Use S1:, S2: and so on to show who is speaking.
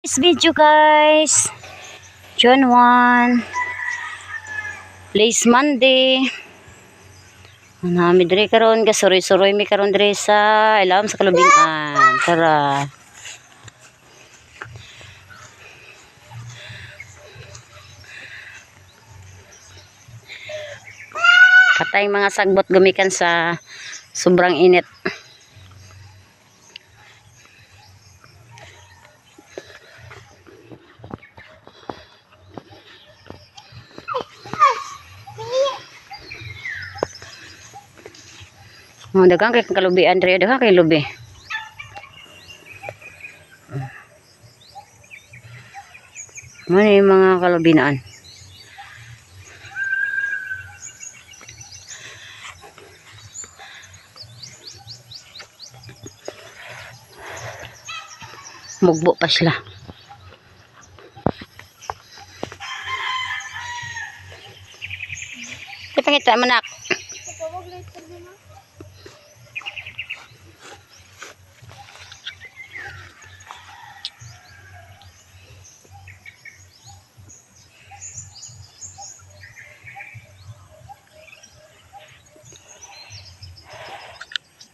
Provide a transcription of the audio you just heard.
S1: This video guys, June 1, Place Monday. Nami diri karon gasuroy-suroy mi karon diri sa ilawom sa Kalubingan. Tara. Patay mga sagbot gumikan sa sobrang init. Oh, daghang kay kalubi Andre, daghang kay lubi. Ano yung mga kalubinaan? Mugbo pa sila. Ipangita manak.